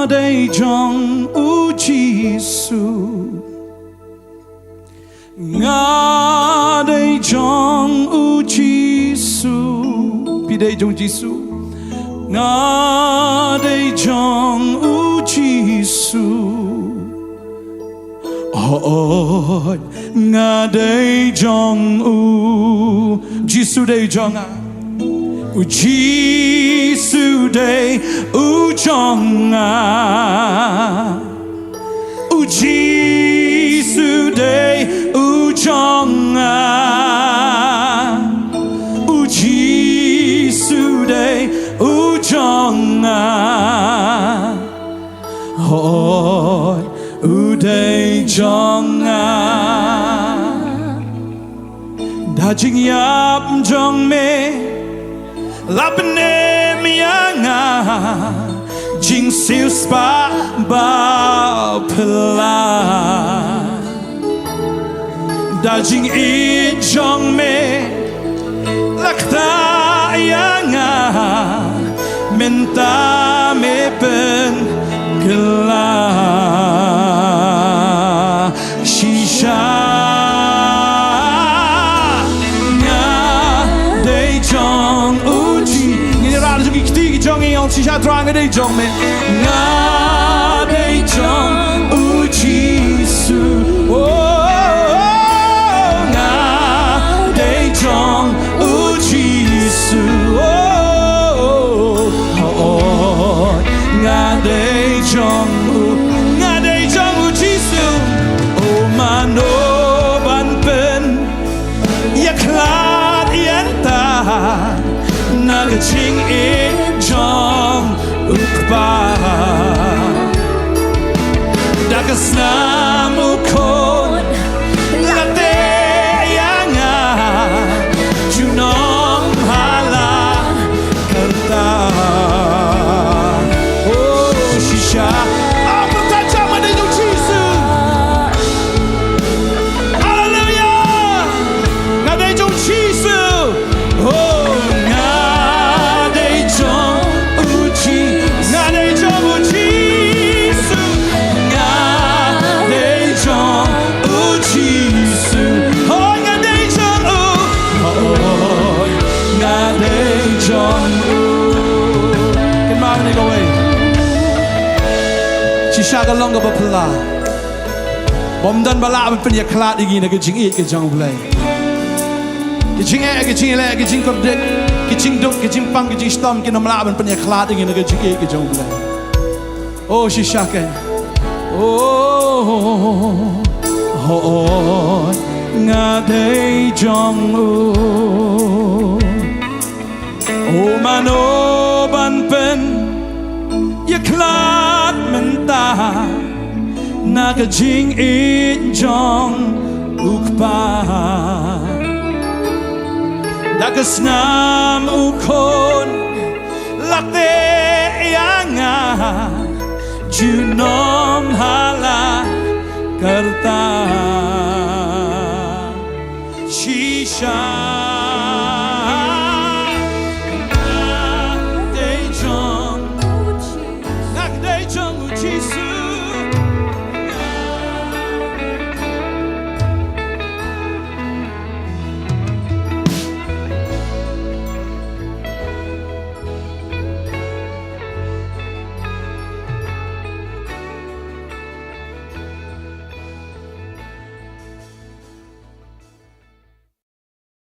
đây JONG u JISU, ngã đây JONG u JISU, pi đây JONG JISU, ngã đây JONG u JISU. Ôi ngã đây JONG u JISU đây JONG à, u JISU đây u JONG à, u JISU đây u JONG à, u JISU đây u JONG à. Ôi u đây JONG à, đã chính yap JONG mê la bên em à, chính siêu spa bao pela, đã chính ít JONG mê la ta à, men ta mê bên gala shisha. Shisha trang ở đây JONG mẹ ngã đây JONG u JISU, ngã đây JONG u JISU, ngã đây JONG u JISU. Mano ban pen yaklat yanta naga ching in JONG ukba dagas namu kon late yanga junong hala karta. Oh shisha pertanyaan mana JONG JISU, hallelujah ngada JONG JISU. Oh ngada JONG Shisha ka long ka bapla bom dan bala pen ya klat igi na ke jing it ke JONG play ke jing e ke jing le ke jing kor dek ke jing dok ke jing pang ke jing stom ke nam la pen ya klat igi na ke jing it ke JONG play. Oh shisha ke oh nga dei JONG oh mano ban pen ya klat menta naga jing in JONG ukpa dagas nam ukon lakte yanga junom hala karta shisha.